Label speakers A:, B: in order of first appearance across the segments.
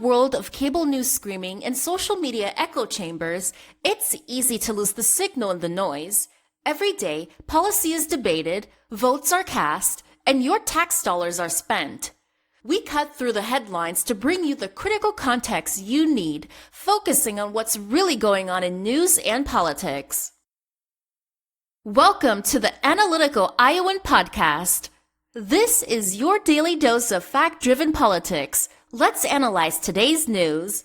A: world of cable news screaming and social media echo chambers, it's easy to lose the signal in the noise. Every day, policy is debated, votes are cast, and your tax dollars are spent. We cut through the headlines to bring you the critical context you need, focusing on what's really going on in news and politics. Welcome to the Analytical Iowan Podcast. This is your daily dose of fact-driven politics. Let's analyze today's news.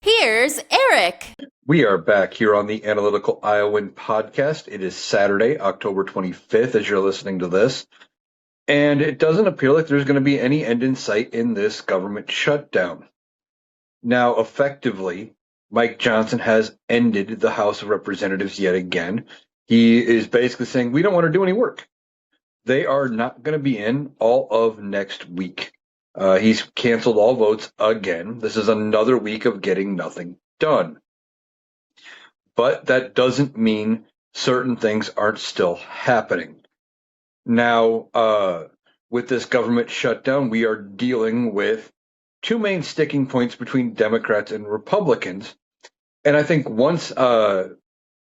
A: Here's Eric.
B: We are back here on the Analytical Iowan Podcast. It is Saturday, October 25th, as you're listening to this. And it doesn't appear like there's going to be any end in sight in this government shutdown. Now, effectively, Mike Johnson has ended the House of Representatives yet again. He is basically saying, we don't want to do any work. They are not going to be in all of next week. He's canceled all votes again. This is another week of getting nothing done. But that doesn't mean certain things aren't still happening. Now, with this government shutdown, we are dealing with two main sticking points between Democrats and Republicans. And I think once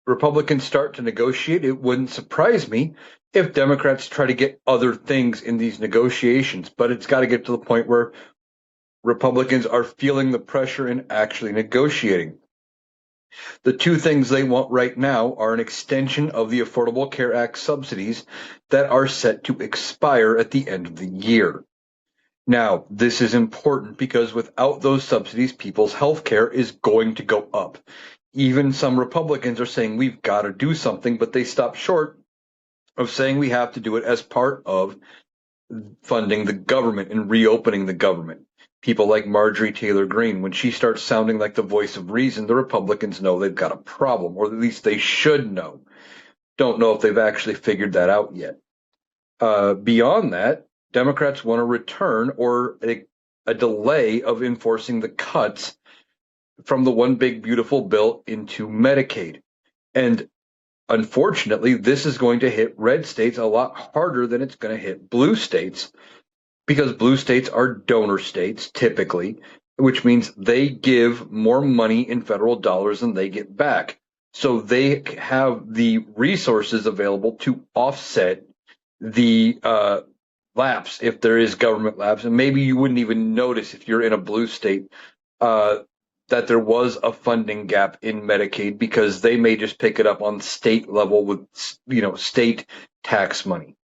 B: Republicans start to negotiate, it wouldn't surprise me if Democrats try to get other things in these negotiations. But it's got to get to the point where Republicans are feeling the pressure and actually negotiating. The two things they want right now are an extension of the Affordable Care Act subsidies that are set to expire at the end of the year. Now, this is important because without those subsidies, people's health care is going to go up. Even some Republicans are saying we've got to do something, but they stop short of saying we have to do it as part of funding the government and reopening the government. People like Marjorie Taylor Greene, when she starts sounding like the voice of reason, the Republicans know they've got a problem, or at least they should know. Don't know if they've actually figured that out yet. Beyond that, Democrats want to return or a delay of enforcing the cuts from the One Big Beautiful Bill into Medicaid. And unfortunately, this is going to hit red states a lot harder than it's going to hit blue states, because blue states are donor states typically, which means they give more money in federal dollars than they get back. So they have the resources available to offset the lapse if there is government lapse. And maybe you wouldn't even notice if you're in a blue state that there was a funding gap in Medicaid, because they may just pick it up on state level with, state tax money.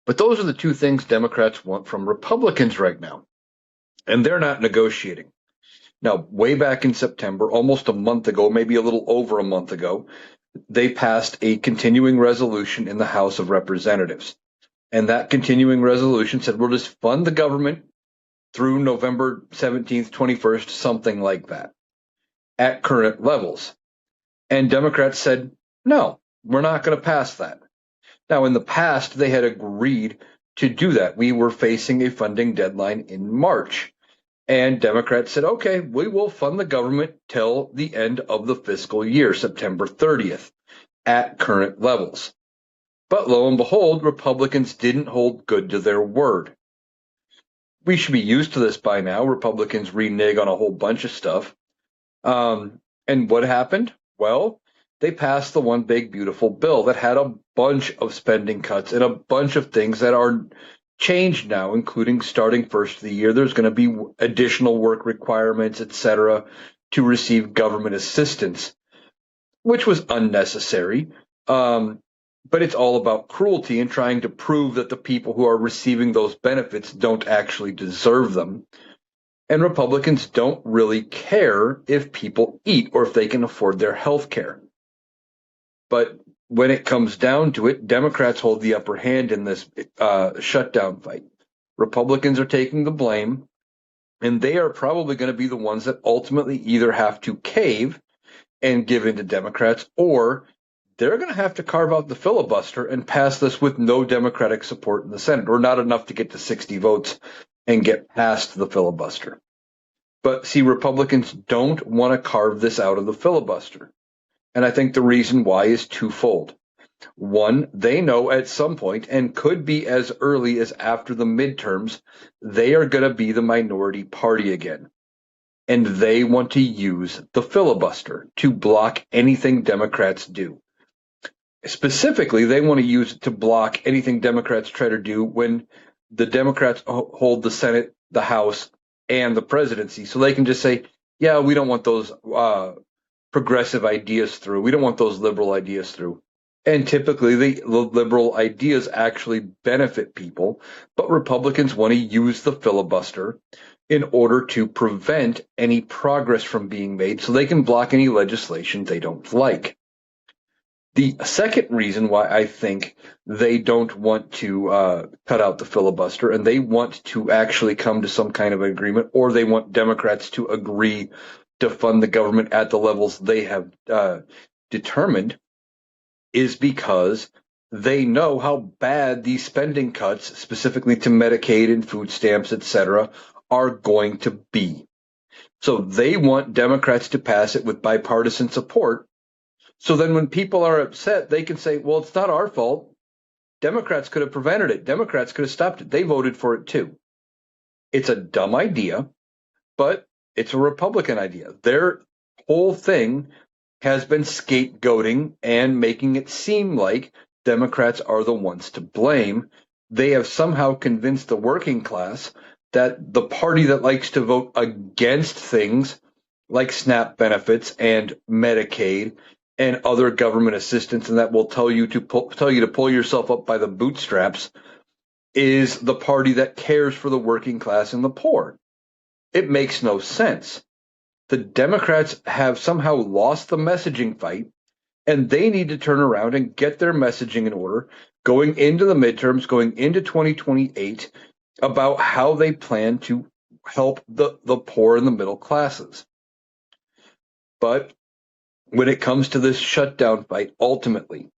B: But those are the two things Democrats want from Republicans right now, and they're not negotiating. Now, way back in September, almost a month ago, maybe a little over a month ago, they passed a continuing resolution in the House of Representatives. And that continuing resolution said we'll just fund the government through November 17th, 21st, something like that, at current levels. And Democrats said, no, we're not going to pass that. Now, in the past, they had agreed to do that. We were facing a funding deadline in March. And Democrats said, okay, we will fund the government till the end of the fiscal year, September 30th, at current levels. But lo and behold, Republicans didn't hold good to their word. We should be used to this by now. Republicans renege on a whole bunch of stuff. And what happened? Well, they passed the One Big Beautiful Bill that had a bunch of spending cuts and a bunch of things that are changed now, including starting first of the year. There's going to be additional work requirements, etc., to receive government assistance, which was unnecessary. But it's all about cruelty and trying to prove that the people who are receiving those benefits don't actually deserve them. And Republicans don't really care if people eat or if they can afford their health care. But when it comes down to it, Democrats hold the upper hand in this shutdown fight. Republicans are taking the blame, and they are probably going to be the ones that ultimately either have to cave and give in to Democrats, or they're going to have to carve out the filibuster and pass this with no Democratic support in the Senate, or not enough to get to 60 votes and get past the filibuster. But see, Republicans don't want to carve this out of the filibuster. And I think the reason why is twofold. One, they know at some point, and could be as early as after the midterms, they are going to be the minority party again. And they want to use the filibuster to block anything Democrats do. Specifically, they want to use it to block anything Democrats try to do when the Democrats hold the Senate, the House, and the presidency. So they can just say, yeah, we don't want those progressive ideas through. We don't want those liberal ideas through. And typically, the liberal ideas actually benefit people, but Republicans want to use the filibuster in order to prevent any progress from being made so they can block any legislation they don't like. The second reason why I think they don't want to cut out the filibuster and they want to actually come to some kind of agreement, or they want Democrats to agree to fund the government at the levels they have determined, is because they know how bad these spending cuts, specifically to Medicaid and food stamps, etc., are going to be. So they want Democrats to pass it with bipartisan support. So then when people are upset, they can say, well, it's not our fault. Democrats could have prevented it. Democrats could have stopped it. They voted for it too. It's a dumb idea, but it's a Republican idea. Their whole thing has been scapegoating and making it seem like Democrats are the ones to blame. They have somehow convinced the working class that the party that likes to vote against things like SNAP benefits and Medicaid and other government assistance, and that will tell you to pull yourself up by the bootstraps, is the party that cares for the working class and the poor. It makes no sense. The Democrats have somehow lost the messaging fight, and they need to turn around and get their messaging in order going into the midterms, going into 2028, about how they plan to help the poor and the middle classes. But when it comes to this shutdown fight, ultimately,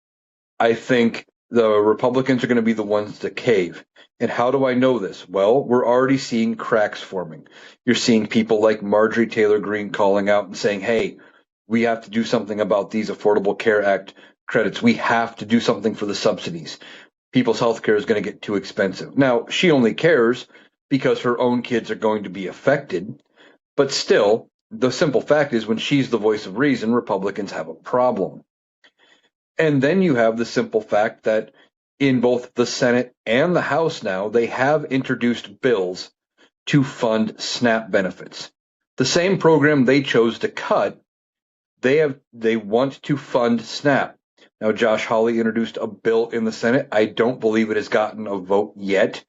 B: I think the Republicans are going to be the ones to cave. And how do I know this? Well, we're already seeing cracks forming. You're seeing people like Marjorie Taylor Greene calling out and saying, hey, we have to do something about these Affordable Care Act credits. We have to do something for the subsidies. People's health care is going to get too expensive. Now, she only cares because her own kids are going to be affected. But still, the simple fact is when she's the voice of reason, Republicans have a problem. And then you have the simple fact that in both the Senate and the House now, they have introduced bills to fund SNAP benefits. The same program they chose to cut, they want to fund SNAP. Now, Josh Hawley introduced a bill in the Senate. I don't believe it has gotten a vote yet,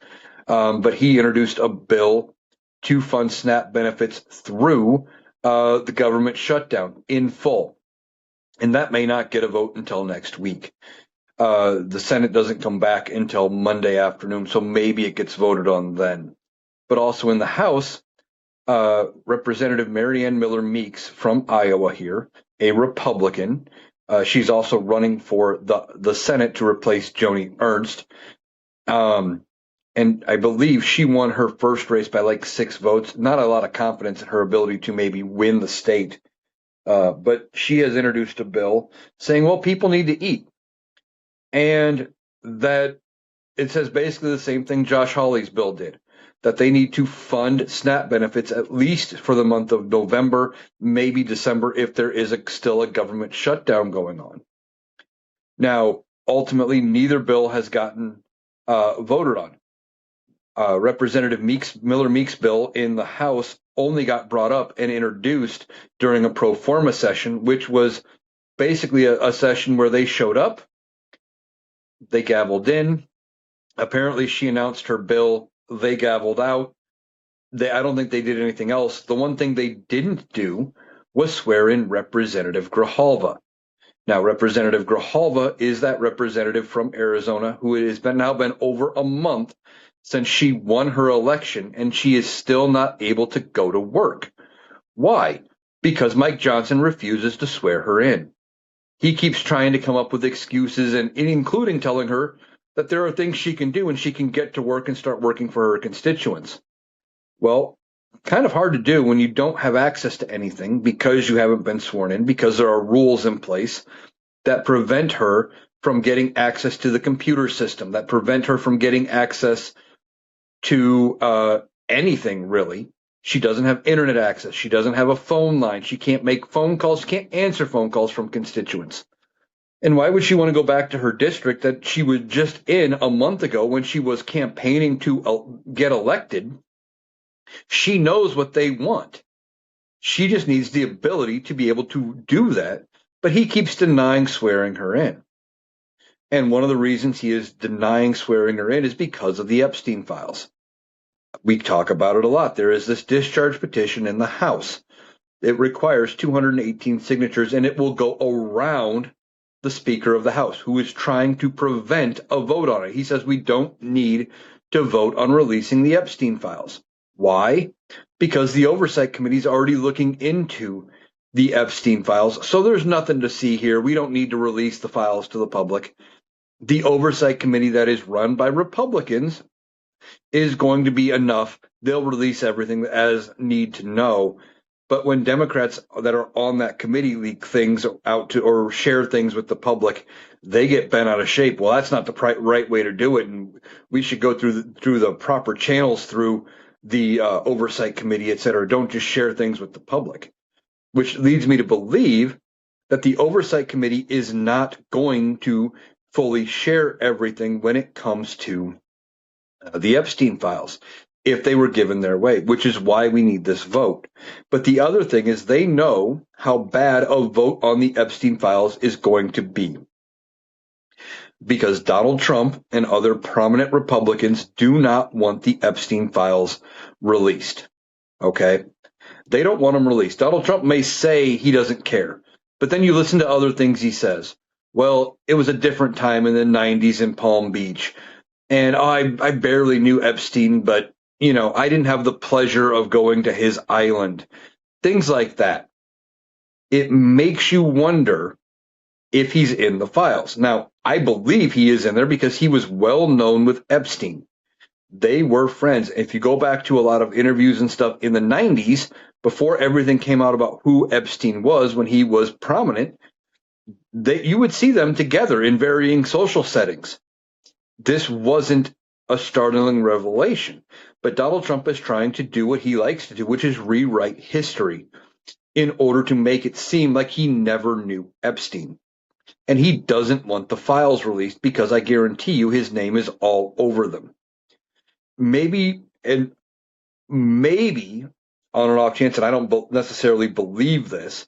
B: but he introduced a bill to fund SNAP benefits through the government shutdown in full. And that may not get a vote until next week. The Senate doesn't come back until Monday afternoon, so maybe it gets voted on then. But also in the House, Representative Marianne Miller Meeks from Iowa here, a Republican. She's also running for the Senate to replace Joni Ernst. And I believe she won her first race by like 6 votes. Not a lot of confidence in her ability to maybe win the state. But she has introduced a bill saying, well, people need to eat. And that it says basically the same thing Josh Hawley's bill did, that they need to fund SNAP benefits at least for the month of November, maybe December, if there is still a government shutdown going on. Now, ultimately, neither bill has gotten voted on. Representative Miller Meeks' bill in the House only got brought up and introduced during a pro forma session, which was basically a session where they showed up, they gavelled in. Apparently, she announced her bill, they gavelled out. I don't think they did anything else. The one thing they didn't do was swear in Representative Grijalva. Now, Representative Grijalva is that representative from Arizona who it has now been over a month since she won her election, and she is still not able to go to work. Why? Because Mike Johnson refuses to swear her in. He keeps trying to come up with excuses, and including telling her that there are things she can do and she can get to work and start working for her constituents. Well, kind of hard to do when you don't have access to anything because you haven't been sworn in, because there are rules in place that prevent her from getting access to the computer system, that prevent her from getting access to anything, really. She doesn't have internet access. She doesn't have a phone line. She can't make phone calls. She can't answer phone calls from constituents. And why would she want to go back to her district that she was just in a month ago when she was campaigning to get elected? She knows what they want. She just needs the ability to be able to do that. But he keeps denying swearing her in. And one of the reasons he is denying swearing her in is because of the Epstein files. We talk about it a lot. There is this discharge petition in the House. It requires 218 signatures, and it will go around the Speaker of the House, who is trying to prevent a vote on it. He says we don't need to vote on releasing the Epstein files. Why? Because the Oversight Committee is already looking into the Epstein files, so there's nothing to see here. We don't need to release the files to the public. The Oversight Committee that is run by Republicans is going to be enough. They'll release everything as need to know. But when Democrats that are on that committee leak things out to or share things with the public, they get bent out of shape. Well, that's not the right way to do it, and we should go through the proper channels through the Oversight Committee, et cetera. Don't just share things with the public, which leads me to believe that the Oversight Committee is not going to fully share everything when it comes to the Epstein files, if they were given their way, which is why we need this vote. But the other thing is they know how bad a vote on the Epstein files is going to be. Because Donald Trump and other prominent Republicans do not want the Epstein files released. Okay? They don't want them released. Donald Trump may say he doesn't care, but then you listen to other things he says. Well, it was a different time in the 90s in Palm Beach. And I barely knew Epstein, but, I didn't have the pleasure of going to his island. Things like that. It makes you wonder if he's in the files. Now, I believe he is in there because he was well known with Epstein. They were friends. If you go back to a lot of interviews and stuff in the 90s, before everything came out about who Epstein was when he was prominent, you would see them together in varying social settings. This wasn't a startling revelation, but Donald Trump is trying to do what he likes to do, which is rewrite history in order to make it seem like he never knew Epstein. And he doesn't want the files released because I guarantee you his name is all over them. Maybe on an off chance, and I don't necessarily believe this,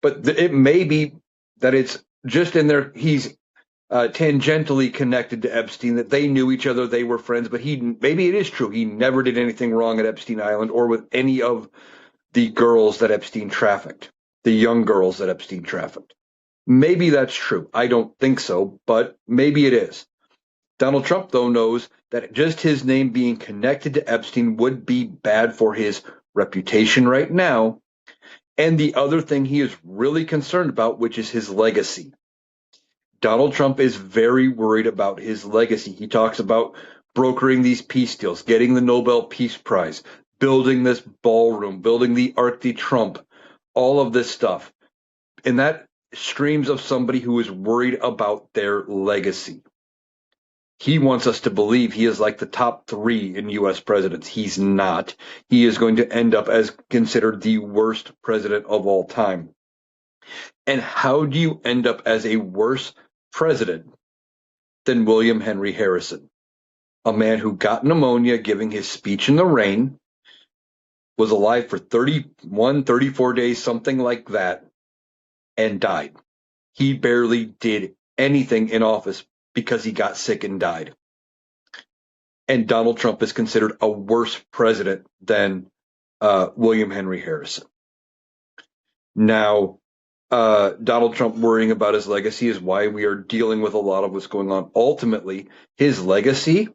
B: but it may be that it's just in there. He's tangentially connected to Epstein, that they knew each other, they were friends, but maybe it is true. He never did anything wrong at Epstein Island or with any of the girls that Epstein trafficked, the young girls that Epstein trafficked. Maybe that's true. I don't think so, but maybe it is. Donald Trump, though, knows that just his name being connected to Epstein would be bad for his reputation right now. And the other thing he is really concerned about, which is his legacy. Donald Trump is very worried about his legacy. He talks about brokering these peace deals, getting the Nobel Peace Prize, building this ballroom, building the Arc de Trump, all of this stuff. And that screams of somebody who is worried about their legacy. He wants us to believe he is like the top 3 in U.S. presidents. He's not. He is going to end up as considered the worst president of all time. And how do you end up as a worse president than William Henry Harrison, a man who got pneumonia giving his speech in the rain, was alive for 31, 34 days, something like that, and died. He barely did anything in office because he got sick and died. And Donald Trump is considered a worse president than William Henry Harrison. Now, Donald Trump worrying about his legacy is why we are dealing with a lot of what's going on. Ultimately, his legacy,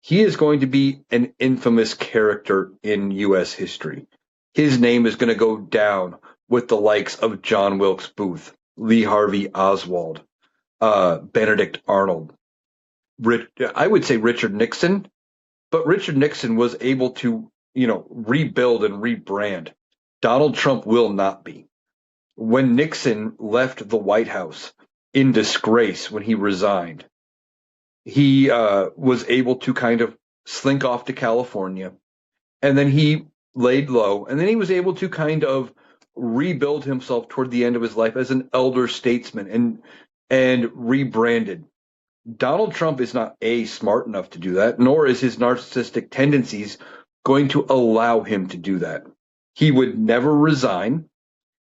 B: he is going to be an infamous character in U.S. history. His name is going to go down with the likes of John Wilkes Booth, Lee Harvey Oswald, Benedict Arnold. I would say Richard Nixon, but Richard Nixon was able to, rebuild and rebrand. Donald Trump will not be. When Nixon left the White House in disgrace when he resigned. He was able to kind of slink off to California, and then he laid low, and then he was able to kind of rebuild himself toward the end of his life as an elder statesman and rebranded. Donald Trump is not smart enough to do that, nor is his narcissistic tendencies going to allow him to do that. He would never resign,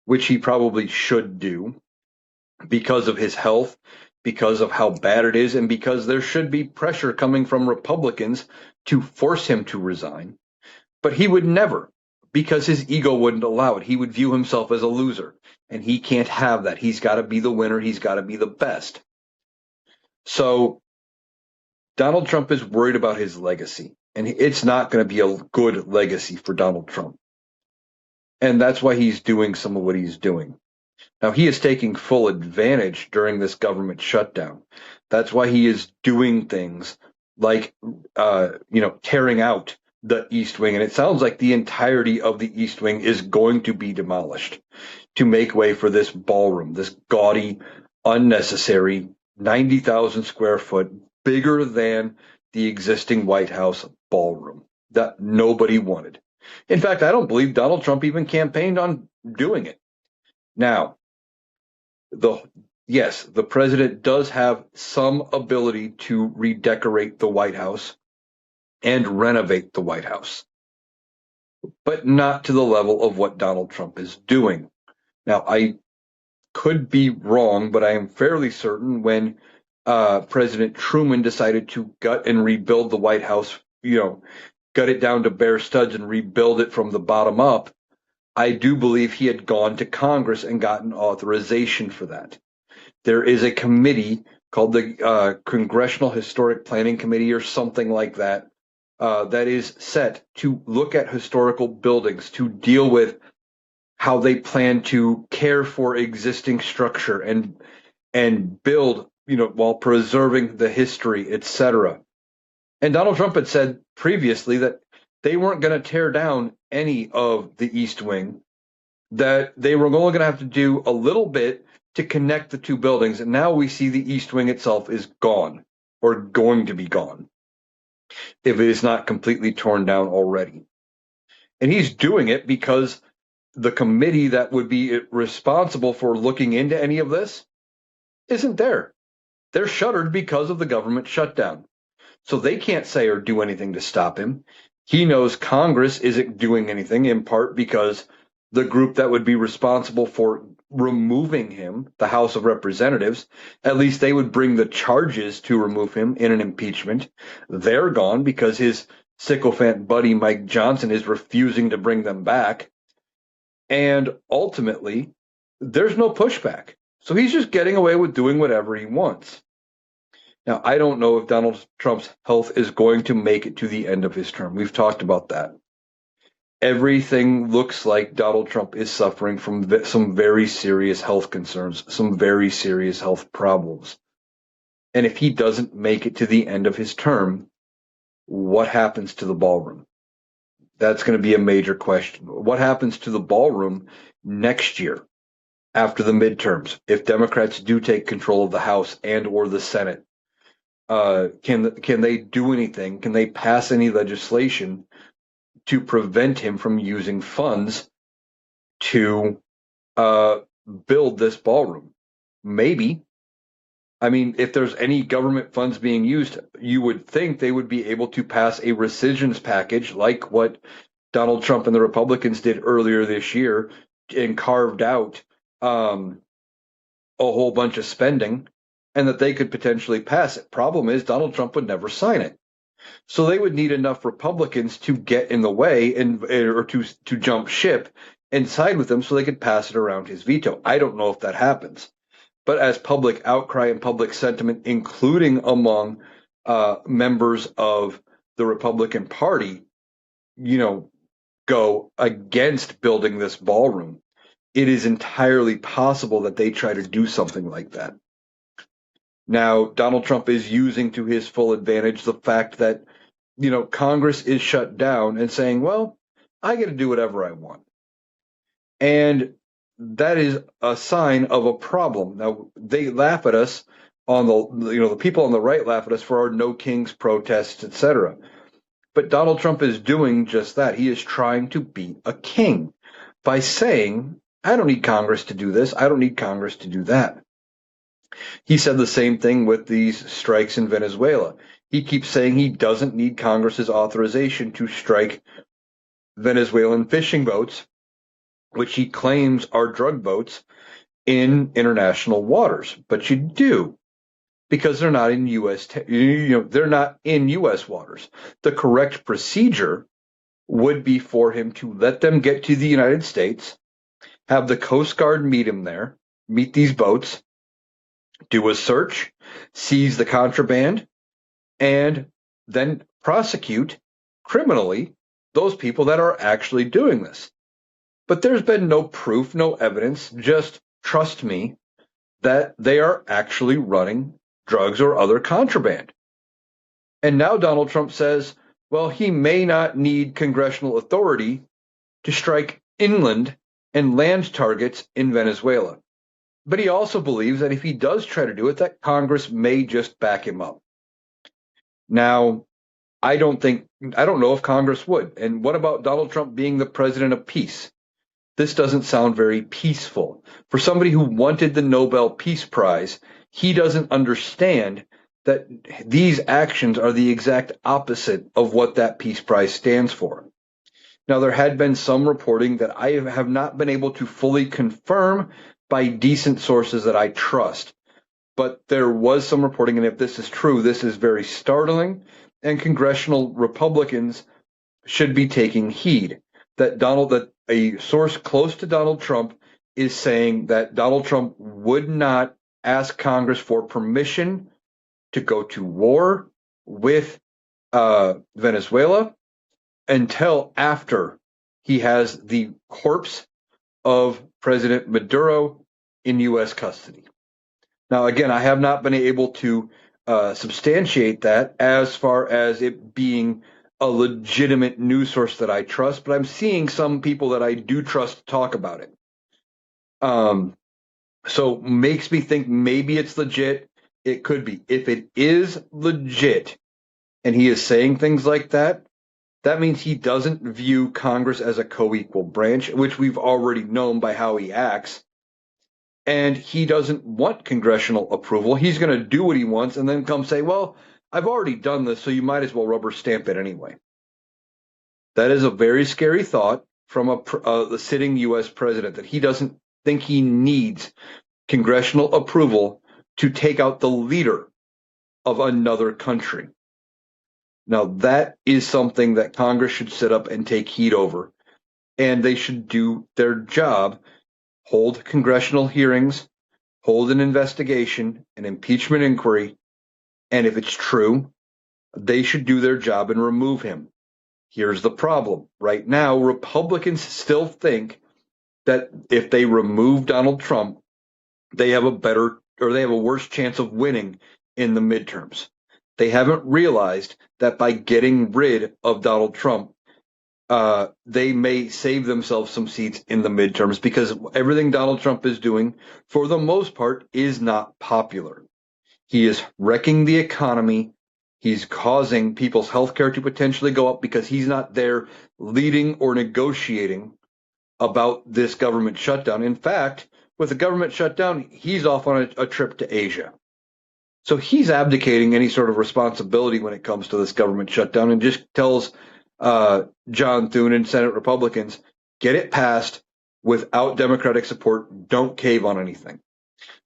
B: which he probably should do because of his health, because of how bad it is, and because there should be pressure coming from Republicans to force him to resign. But he would never, because his ego wouldn't allow it. He would view himself as a loser, and he can't have that. He's got to be the winner. He's got to be the best. So Donald Trump is worried about his legacy, and it's not going to be a good legacy for Donald Trump. And that's why he's doing some of what he's doing. Now, he is taking full advantage during this government shutdown. That's why he is doing things like, tearing out the East Wing. And it sounds like the entirety of the East Wing is going to be demolished to make way for this ballroom, this gaudy, unnecessary, 90,000 square foot, bigger than the existing White House ballroom that nobody wanted. In fact, I don't believe Donald Trump even campaigned on doing it. Now, yes, the president does have some ability to redecorate the White House and renovate the White House, but not to the level of what Donald Trump is doing. Now, I could be wrong, but I am fairly certain when President Truman decided to gut and rebuild the White House, gut it down to bare studs and rebuild it from the bottom up, I do believe he had gone to Congress and gotten authorization for that. There is a committee called the Congressional Historic Planning Committee or something like that, that is set to look at historical buildings, to deal with how they plan to care for existing structure and build, while preserving the history, etc. And Donald Trump had said previously that they weren't going to tear down any of the East Wing, that they were only going to have to do a little bit to connect the two buildings. And now we see the East Wing itself is gone, or going to be gone, if it is not completely torn down already. And he's doing it because the committee that would be responsible for looking into any of this isn't there. They're shuttered because of the government shutdown. So they can't say or do anything to stop him. He knows Congress isn't doing anything, in part because the group that would be responsible for removing him, the House of Representatives, at least they would bring the charges to remove him in an impeachment. They're gone because his sycophant buddy Mike Johnson is refusing to bring them back. And ultimately, there's no pushback. So he's just getting away with doing whatever he wants. Now, I don't know if Donald Trump's health is going to make it to the end of his term. We've talked about that. Everything looks like Donald Trump is suffering from some very serious health concerns, some very serious health problems. And if he doesn't make it to the end of his term, what happens to the ballroom? That's going to be a major question. What happens to the ballroom next year after the midterms if Democrats do take control of the House and or the Senate? Can they do anything? Can they pass any legislation to prevent him from using funds to build this ballroom? Maybe. I mean, if there's any government funds being used, you would think they would be able to pass a rescissions package like what Donald Trump and the Republicans did earlier this year and carved out a whole bunch of spending, and that they could potentially pass it. Problem is, Donald Trump would never sign it. So they would need enough Republicans to get in the way or to jump ship and side with him so they could pass it around his veto. I don't know if that happens. But as public outcry and public sentiment, including among members of the Republican Party, go against building this ballroom, it is entirely possible that they try to do something like that. Now, Donald Trump is using to his full advantage the fact that, Congress is shut down and saying, well, I get to do whatever I want. And that is a sign of a problem. Now they laugh at us on the people on the right laugh at us for our no kings protests, etc. But Donald Trump is doing just that. He is trying to be a king by saying, I don't need Congress to do this. I don't need Congress to do that. He said the same thing with these strikes in Venezuela. He keeps saying he doesn't need Congress's authorization to strike Venezuelan fishing boats, which he claims are drug boats, in international waters. But you do, because they're not in they're not in U.S. waters. The correct procedure would be for him to let them get to the United States, have the Coast Guard meet him there, meet these boats, do a search, seize the contraband, and then prosecute criminally those people that are actually doing this. But there's been no proof, no evidence, just trust me that they are actually running drugs or other contraband. And now Donald Trump says, well, he may not need congressional authority to strike inland and land targets in Venezuela. But he also believes that if he does try to do it, that Congress may just back him up. Now, I don't know if Congress would. And what about Donald Trump being the president of peace? This doesn't sound very peaceful. For somebody who wanted the Nobel Peace Prize, he doesn't understand that these actions are the exact opposite of what that Peace Prize stands for. Now, there had been some reporting that I have not been able to fully confirm by decent sources that I trust. But there was some reporting, and if this is true, this is very startling, and congressional Republicans should be taking heed that a source close to Donald Trump is saying that Donald Trump would not ask Congress for permission to go to war with Venezuela until after he has the corpse of President Maduro in U.S. custody. Now, again, I have not been able to substantiate that as far as it being a legitimate news source that I trust, but I'm seeing some people that I do trust talk about it. So makes me think maybe it's legit. It could be. If it is legit and he is saying things like that, that means he doesn't view Congress as a co-equal branch, which we've already known by how he acts. And he doesn't want congressional approval. He's going to do what he wants and then come say, well, I've already done this, so you might as well rubber stamp it anyway. That is a very scary thought from the sitting U.S. president, that he doesn't think he needs congressional approval to take out the leader of another country. Now, that is something that Congress should sit up and take heed over, and they should do their job, hold congressional hearings, hold an investigation, an impeachment inquiry, and if it's true, they should do their job and remove him. Here's the problem. Right now, Republicans still think that if they remove Donald Trump, they have a worse chance of winning in the midterms. They haven't realized that by getting rid of Donald Trump, they may save themselves some seats in the midterms, because everything Donald Trump is doing, for the most part, is not popular. He is wrecking the economy. He's causing people's health care to potentially go up because he's not there leading or negotiating about this government shutdown. In fact, with the government shutdown, he's off on a trip to Asia. So he's abdicating any sort of responsibility when it comes to this government shutdown, and just tells John Thune and Senate Republicans, get it passed without Democratic support. Don't cave on anything,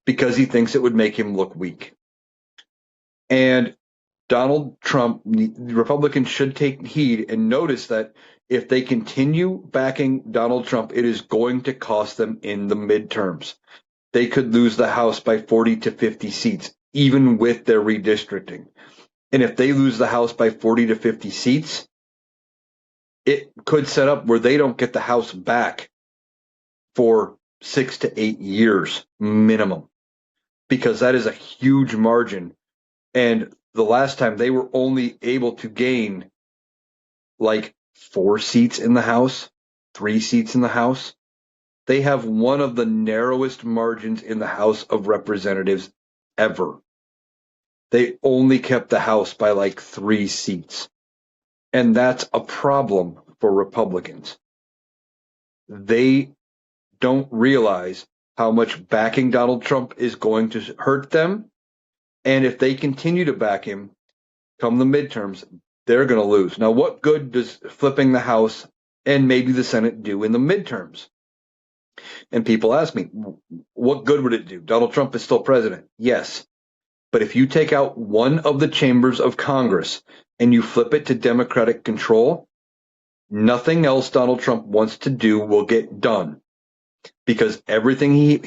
B: because he thinks it would make him look weak. And Donald Trump, Republicans should take heed and notice that if they continue backing Donald Trump, it is going to cost them in the midterms. They could lose the House by 40 to 50 seats, even with their redistricting. And if they lose the House by 40 to 50 seats, it could set up where they don't get the House back for 6 to 8 years minimum, because that is a huge margin. And the last time they were only able to gain like 4 seats in the House, 3 seats in the House. They have one of the narrowest margins in the House of Representatives ever. They only kept the House by like 3 seats. And that's a problem for Republicans. They don't realize how much backing Donald Trump is going to hurt them. And if they continue to back him come the midterms, they're going to lose. Now, what good does flipping the House and maybe the Senate do in the midterms? And people ask me, what good would it do? Donald Trump is still president. Yes. But if you take out one of the chambers of Congress and you flip it to Democratic control, nothing else Donald Trump wants to do will get done, because everything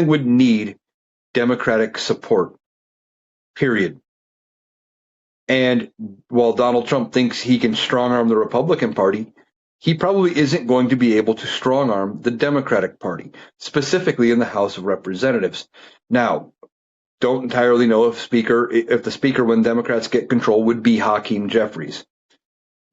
B: would need Democratic support. Period. And while Donald Trump thinks he can strong arm the Republican Party, he probably isn't going to be able to strong arm the Democratic Party, specifically in the House of Representatives. Now, don't entirely know if the speaker, when Democrats get control, would be Hakeem Jeffries.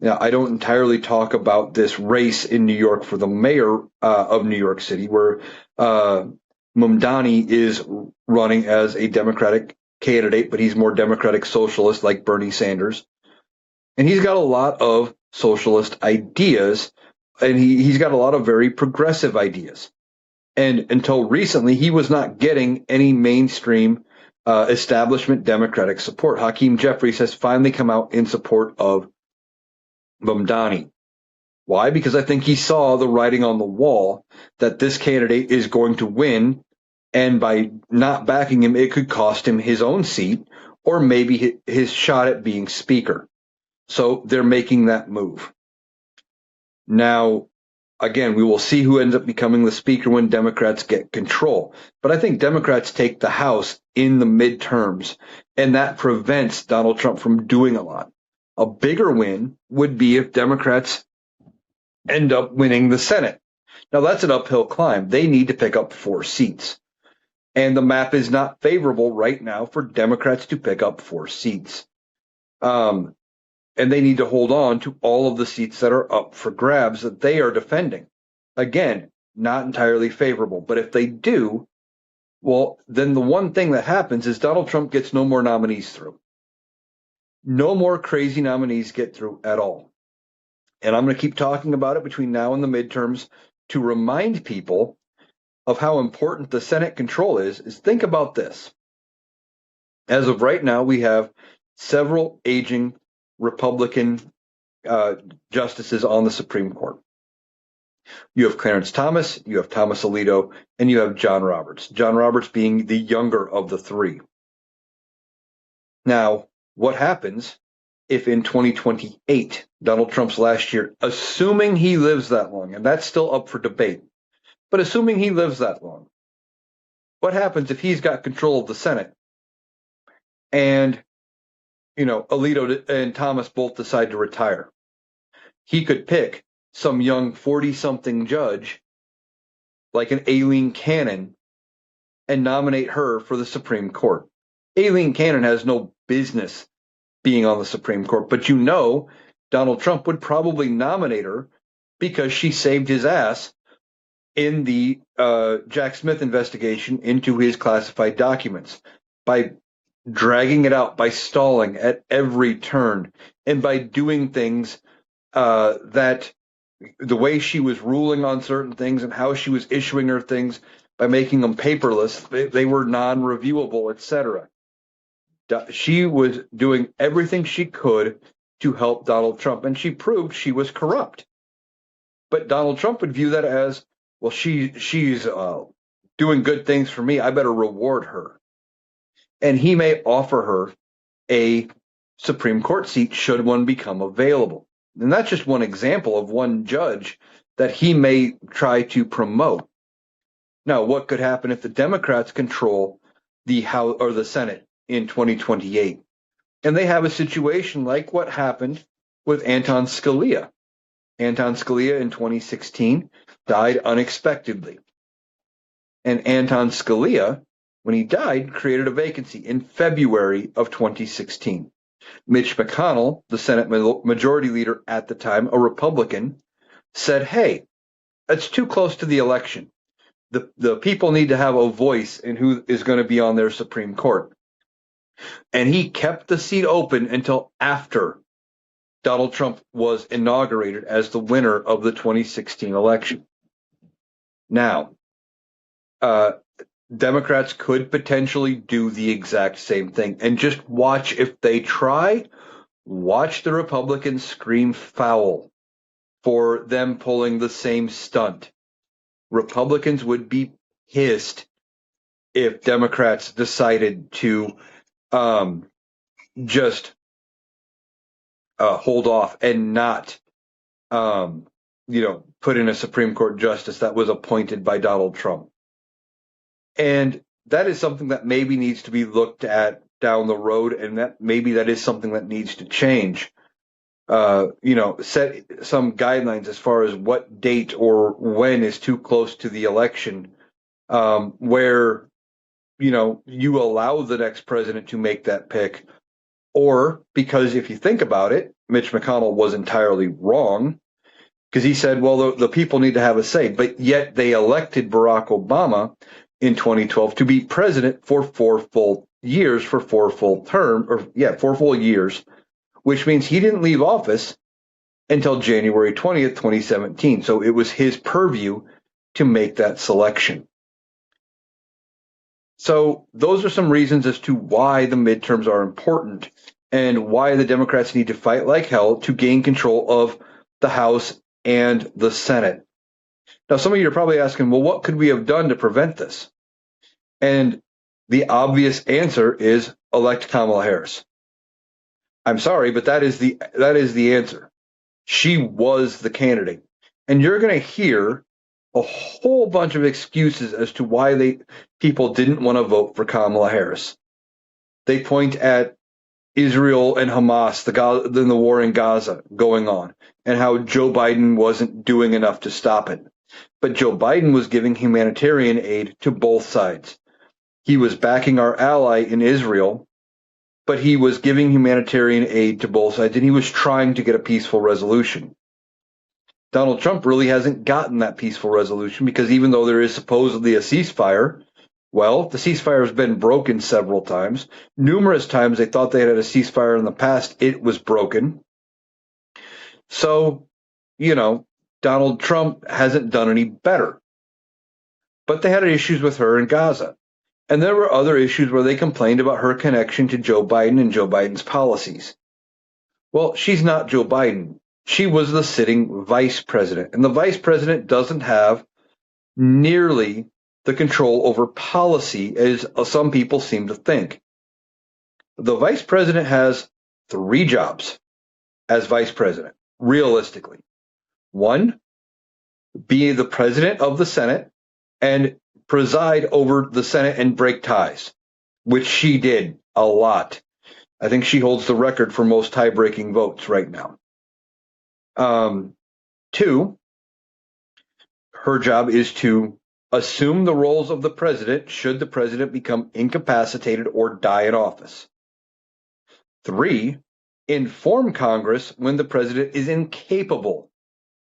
B: Now, I don't entirely talk about this race in New York for the mayor of New York City, where Mamdani is running as a Democratic candidate, but he's more Democratic socialist like Bernie Sanders. And he's got a lot of socialist ideas, and he's got a lot of very progressive ideas. And until recently, he was not getting any mainstream establishment Democratic support. Hakeem Jeffries has finally come out in support of Mamdani. Why? Because I think he saw the writing on the wall that this candidate is going to win, and by not backing him, it could cost him his own seat or maybe his shot at being speaker. So they're making that move. Now, again, we will see who ends up becoming the speaker when Democrats get control. But I think Democrats take the House in the midterms, and that prevents Donald Trump from doing a lot. A bigger win would be if Democrats end up winning the Senate. Now, that's an uphill climb. They need to pick up 4 seats. And the map is not favorable right now for Democrats to pick up 4 seats. And they need to hold on to all of the seats that are up for grabs that they are defending. Again, not entirely favorable. But if they do, well, then the one thing that happens is Donald Trump gets no more nominees through. No more crazy nominees get through at all. And I'm going to keep talking about it between now and the midterms to remind people of how important the Senate control is think about this. As of right now, we have several aging Republican justices on the Supreme Court. You have Clarence Thomas, you have Thomas Alito, and you have John Roberts. John Roberts being the younger of the 3. Now, what happens if in 2028, Donald Trump's last year, assuming he lives that long, and that's still up for debate, but assuming he lives that long, what happens if he's got control of the Senate and, Alito and Thomas both decide to retire? He could pick some young 40-something judge like an Aileen Cannon and nominate her for the Supreme Court. Aileen Cannon has no business being on the Supreme Court, but Donald Trump would probably nominate her because she saved his ass in the Jack Smith investigation into his classified documents by dragging it out, by stalling at every turn, and by doing things that the way she was ruling on certain things and how she was issuing her things by making them paperless, they were non-reviewable, etc. She was doing everything she could to help Donald Trump, and she proved she was corrupt. But Donald Trump would view that as, well, she's doing good things for me. I better reward her. And he may offer her a Supreme Court seat should one become available. And that's just one example of one judge that he may try to promote. Now, what could happen if the Democrats control the House or the Senate in 2028? And they have a situation like what happened with Anton Scalia. Anton Scalia in 2016 died unexpectedly. And Anton Scalia, when he died, created a vacancy in February of 2016. Mitch McConnell, the Senate majority leader at the time, a Republican, said, hey, That's too close to the election. The people need to have a voice in who is going to be on their Supreme Court. And he kept the seat open until after Donald Trump was inaugurated as the winner of the 2016 election. Now, Democrats could potentially do the exact same thing. And just watch if they try, watch the Republicans scream foul for them pulling the same stunt. Republicans would be pissed if Democrats decided to just hold off and not, put in a Supreme Court justice that was appointed by Donald Trump. And that is something that maybe needs to be looked at down the road, and that is something that needs to change. Set some guidelines as far as what date or when is too close to the election, where you allow the next president to make that pick. Or because if you think about it, Mitch McConnell was entirely wrong because he said, well, the people need to have a say, but yet they elected Barack Obama in 2012 to be president for 4 full years, for 4 full years, which means he didn't leave office until January 20th, 2017. So it was his purview to make that selection. So those are some reasons as to why the midterms are important and why the Democrats need to fight like hell to gain control of the House and the Senate. Now, some of you are probably asking, well, what could we have done to prevent this? And the obvious answer is elect Kamala Harris. I'm sorry, but that is the answer. She was the candidate. And you're going to hear a whole bunch of excuses as to why people didn't want to vote for Kamala Harris. They point at Israel and Hamas, the war in Gaza going on, and how Joe Biden wasn't doing enough to stop it. But Joe Biden was giving humanitarian aid to both sides. He was backing our ally in Israel, but he was giving humanitarian aid to both sides, and he was trying to get a peaceful resolution. Donald Trump really hasn't gotten that peaceful resolution because even though there is supposedly a ceasefire, well, the ceasefire has been broken several times. Numerous times they thought they had a ceasefire in the past. It was broken. So, Donald Trump hasn't done any better. But they had issues with her in Gaza. And there were other issues where they complained about her connection to Joe Biden and Joe Biden's policies. Well, she's not Joe Biden. She was the sitting vice president. And the vice president doesn't have nearly the control over policy as some people seem to think. The vice president has 3 jobs as vice president, realistically. 1, be the president of the Senate and preside over the Senate and break ties, which she did a lot. I think she holds the record for most tie-breaking votes right now. 2, her job is to assume the roles of the president should the president become incapacitated or die in office. 3, inform Congress when the president is incapable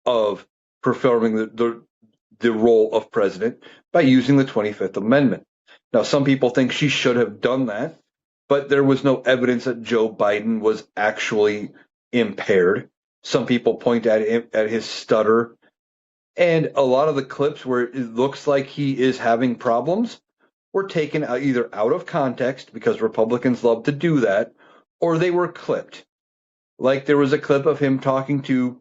B: of performing the role of president by using the 25th Amendment. Now, some people think she should have done that, but there was no evidence that Joe Biden was actually impaired. Some people point at his stutter. And a lot of the clips where it looks like he is having problems were taken either out of context, because Republicans love to do that, or they were clipped. Like there was a clip of him talking to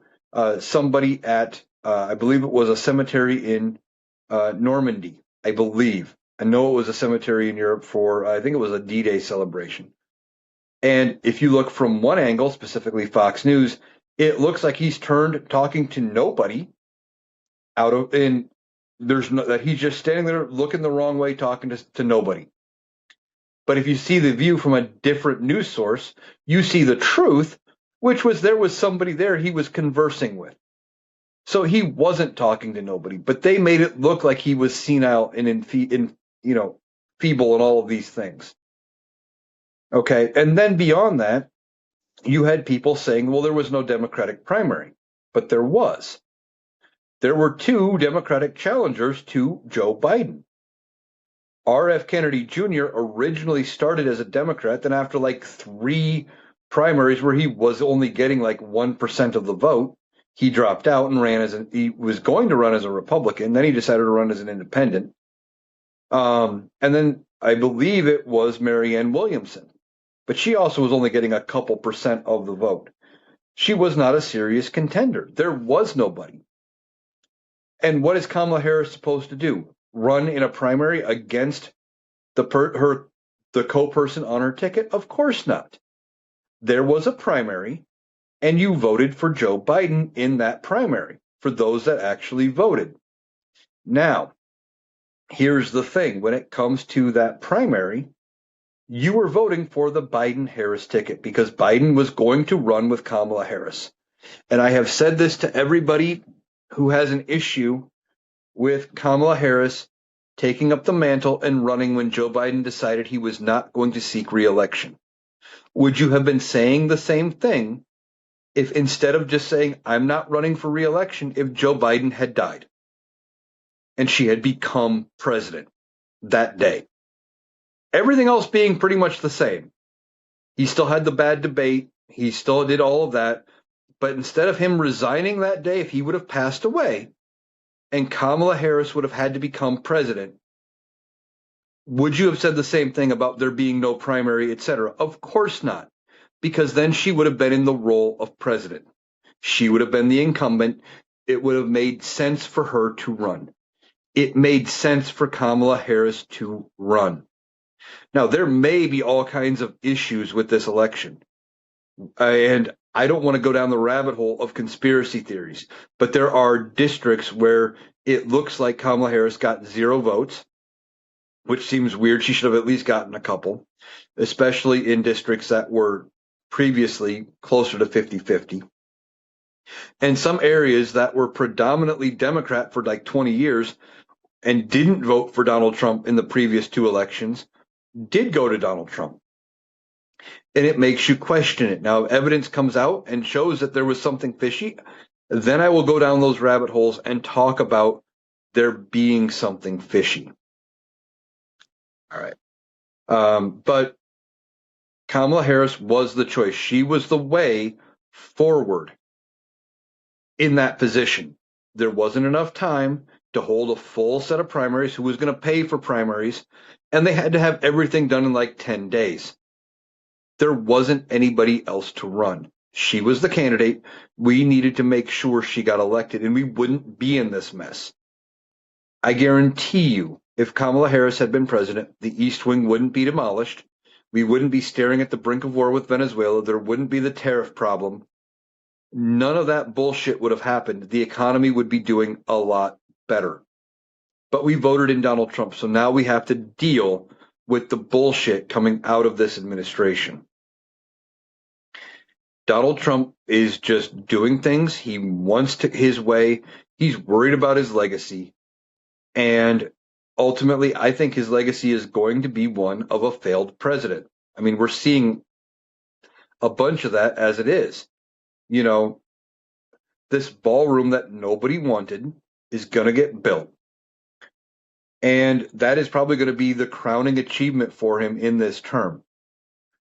B: somebody at, I believe it was a cemetery in Normandy, I believe. I know it was a cemetery in Europe for, I think it was a D-Day celebration. And if you look from one angle, specifically Fox News, it looks like he's turned talking to nobody that he's just standing there looking the wrong way, talking to nobody. But if you see the view from a different news source, you see the truth, which was there was somebody there he was conversing with. So he wasn't talking to nobody, but they made it look like he was senile and feeble and all of these things. Okay, and then beyond that, you had people saying, well, there was no Democratic primary, but there was. there were two Democratic challengers to Joe Biden. R.F. Kennedy Jr. originally started as a Democrat, then after like 3 primaries where he was only getting like 1% of the vote, he dropped out and he was going to run as a Republican. Then he decided to run as an independent. And then I believe it was Marianne Williamson, but she also was only getting a couple percent of the vote. She was not a serious contender. There was nobody. And what is Kamala Harris supposed to do? Run in a primary against the co-person on her ticket? Of course not. There was a primary, and you voted for Joe Biden in that primary, for those that actually voted. Now, here's the thing. When it comes to that primary, you were voting for the Biden-Harris ticket because Biden was going to run with Kamala Harris. And I have said this to everybody who has an issue with Kamala Harris taking up the mantle and running when Joe Biden decided he was not going to seek re-election. Would you have been saying the same thing if instead of just saying, I'm not running for re-election, if Joe Biden had died and she had become president that day? Everything else being pretty much the same. He still had the bad debate. He still did all of that. But instead of him resigning that day, if he would have passed away and Kamala Harris would have had to become president, would you have said the same thing about there being no primary, etc.? Of course not, because then she would have been in the role of president. She would have been the incumbent. It would have made sense for her to run. It made sense for Kamala Harris to run. Now, there may be all kinds of issues with this election, and I don't want to go down the rabbit hole of conspiracy theories, but there are districts where it looks like Kamala Harris got 0 votes, which seems weird. She should have at least gotten a couple, especially in districts that were previously closer to 50-50. And some areas that were predominantly Democrat for like 20 years and didn't vote for Donald Trump in the previous 2 elections did go to Donald Trump. And it makes you question it. Now, if evidence comes out and shows that there was something fishy, then I will go down those rabbit holes and talk about there being something fishy. All right. But Kamala Harris was the choice. She was the way forward in that position. There wasn't enough time to hold a full set of primaries. Who was going to pay for primaries? And they had to have everything done in like 10 days. There wasn't anybody else to run. She was the candidate. We needed to make sure she got elected, and we wouldn't be in this mess. I guarantee you, if Kamala Harris had been president, the East Wing wouldn't be demolished. We wouldn't be staring at the brink of war with Venezuela. There wouldn't be the tariff problem. None of that bullshit would have happened. The economy would be doing a lot better. But we voted in Donald Trump, so now we have to deal with the bullshit coming out of this administration. Donald Trump is just doing things. He wants to his way. He's worried about his legacy. And ultimately, I think his legacy is going to be one of a failed president. I mean, we're seeing a bunch of that as it is. You know, this ballroom that nobody wanted is going to get built. And that is probably going to be the crowning achievement for him in this term,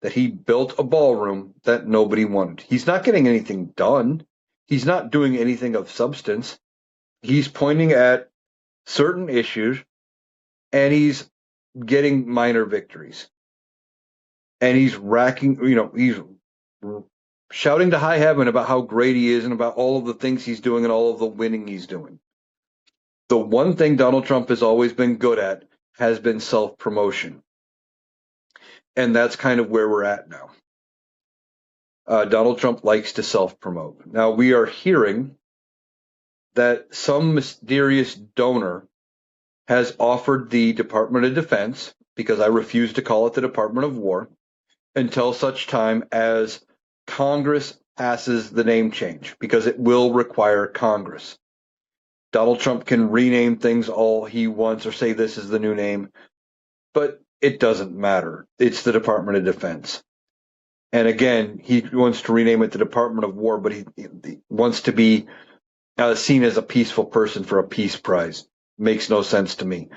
B: that he built a ballroom that nobody wanted. He's not getting anything done. He's not doing anything of substance. He's pointing at certain issues, and he's getting minor victories. And he's he's shouting to high heaven about how great he is and about all of the things he's doing and all of the winning he's doing. The one thing Donald Trump has always been good at has been self-promotion. And that's kind of where we're at now. Donald Trump likes to self-promote. Now, we are hearing that some mysterious donor has offered the Department of Defense, because I refuse to call it the Department of War, until such time as Congress passes the name change, because it will require Congress. Donald Trump can rename things all he wants or say this is the new name, but it doesn't matter. It's the Department of Defense. And again, he wants to rename it the Department of War, but he wants to be seen as a peaceful person for a peace prize. Makes no sense to me.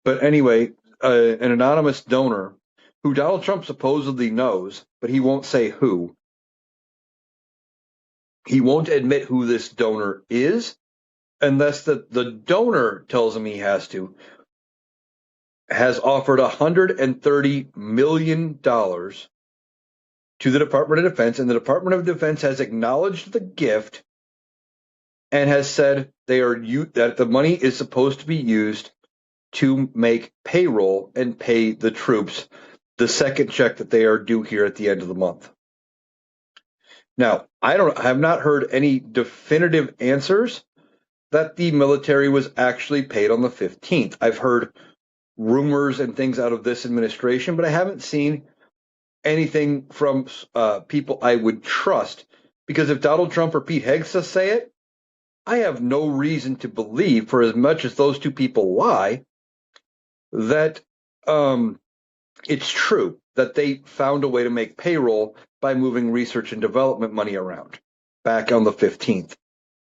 B: But anyway, an anonymous donor who Donald Trump supposedly knows, but he won't say who. He won't admit who this donor is unless the donor tells him he has to, has offered $130 million to the Department of Defense, and the Department of Defense has acknowledged the gift and has said that the money is supposed to be used to make payroll and pay the troops the second check that they are due here at the end of the month. Now, I have not heard any definitive answers that the military was actually paid on the 15th. I've heard rumors and things out of this administration, but I haven't seen anything from people I would trust. Because if Donald Trump or Pete Hegseth say it, I have no reason to believe, for as much as those two people lie, that it's true that they found a way to make payroll by moving research and development money around back on the 15th.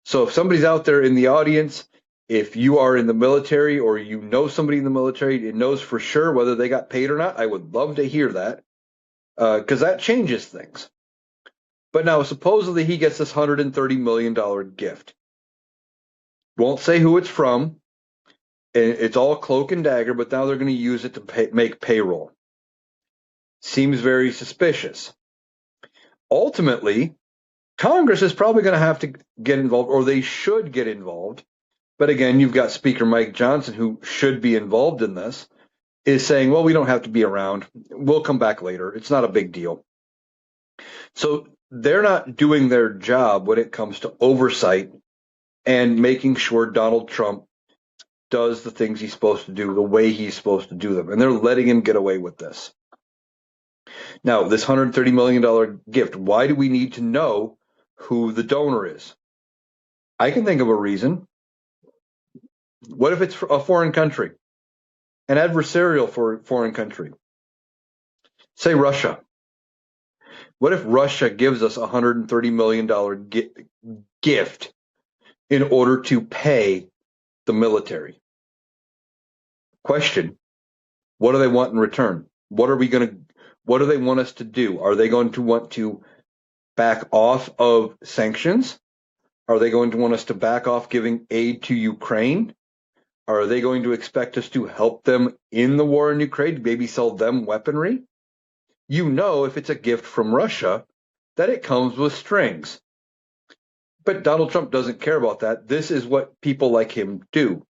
B: So if somebody's out there in the audience, if you are in the military or you know somebody in the military that knows for sure whether they got paid or not, I would love to hear that, because that changes things. But now supposedly he gets this $130 million gift. Won't say who it's from. It's all cloak and dagger, but now they're going to use it to make payroll. Seems very suspicious. Ultimately, Congress is probably going to have to get involved, or they should get involved. But again, you've got Speaker Mike Johnson, who should be involved in this, is saying, well, we don't have to be around. We'll come back later. It's not a big deal. So they're not doing their job when it comes to oversight and making sure Donald Trump does the things he's supposed to do the way he's supposed to do them. And they're letting him get away with this. Now, this $130 million gift, why do we need to know who the donor is? I can think of a reason. What if it's a foreign country, an adversarial foreign country? Say Russia. What if Russia gives us a $130 million gift in order to pay the military? Question, what do they want in return? What do they want us to do? Are they going to want to back off of sanctions? Are they going to want us to back off giving aid to Ukraine? Are they going to expect us to help them in the war in Ukraine, maybe sell them weaponry? You know, if it's a gift from Russia, that it comes with strings. But Donald Trump doesn't care about that. This is what people like him do.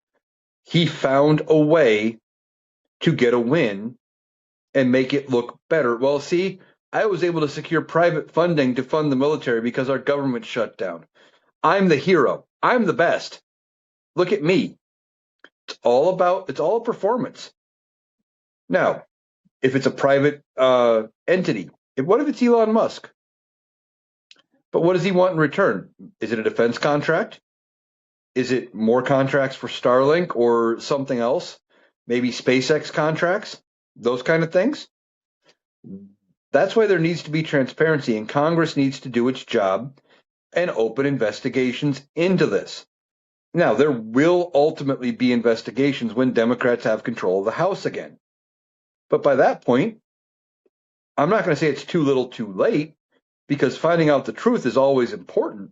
B: He found a way to get a win and make it look better. Well, see, I was able to secure private funding to fund the military because our government shut down. I'm the hero. I'm the best. Look at me. It's all performance. Now, if it's a private entity, what if it's Elon Musk? But what does he want in return? Is it a defense contract? Is it more contracts for Starlink or something else? Maybe SpaceX contracts? Those kind of things? That's why there needs to be transparency, and Congress needs to do its job and open investigations into this. Now, there will ultimately be investigations when Democrats have control of the House again. But by that point, I'm not going to say it's too little too late, because finding out the truth is always important.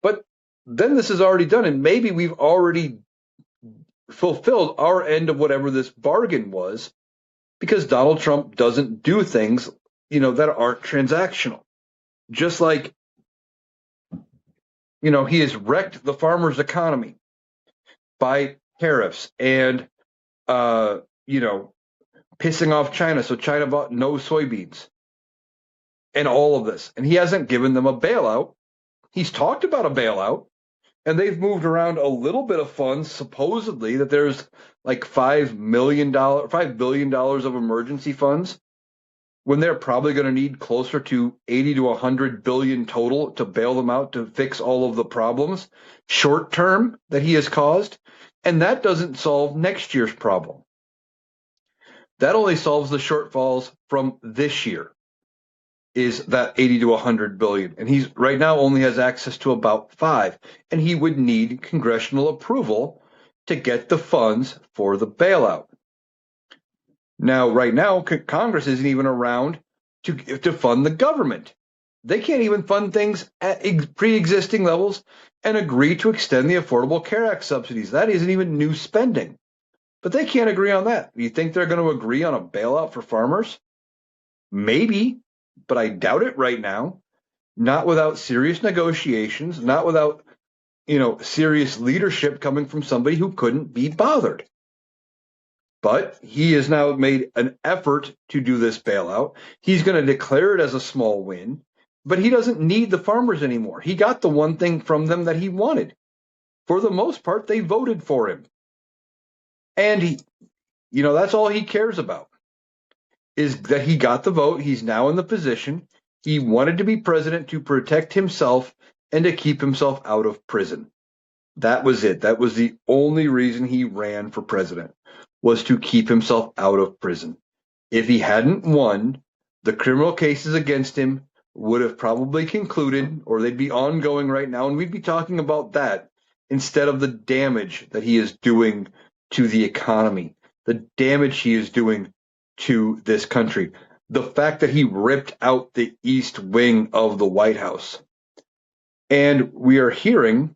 B: But then this is already done, and maybe we've already fulfilled our end of whatever this bargain was, because Donald Trump doesn't do things, that aren't transactional. Just like, he has wrecked the farmers' economy by tariffs and, pissing off China. So China bought no soybeans and all of this. And he hasn't given them a bailout. He's talked about a bailout, and they've moved around a little bit of funds, supposedly, that there's like $5 billion of emergency funds, when they're probably going to need closer to 80 to 100 billion total to bail them out to fix all of the problems short term that he has caused. And that doesn't solve next year's problem. That only solves the shortfalls from this year. is that 80 to 100 billion. And he's right now only has access to about 5. And he would need congressional approval to get the funds for the bailout. Now, right now, Congress isn't even around to fund the government. They can't even fund things at pre-existing levels and agree to extend the Affordable Care Act subsidies. That isn't even new spending. But they can't agree on that. You think they're going to agree on a bailout for farmers? Maybe, but I doubt it right now. Not without serious negotiations, not without, serious leadership coming from somebody who couldn't be bothered. But he has now made an effort to do this bailout. He's going to declare it as a small win, but he doesn't need the farmers anymore. He got the one thing from them that he wanted. For the most part, they voted for him. And that's all he cares about, is that he got the vote. He's now in the position. He wanted to be president to protect himself and to keep himself out of prison. That was it. That was the only reason he ran for president, was to keep himself out of prison. If he hadn't won, the criminal cases against him would have probably concluded, or they'd be ongoing right now, and we'd be talking about that instead of the damage that he is doing to the economy, the damage he is doing to this country, the fact that he ripped out the East Wing of the White House. And we are hearing,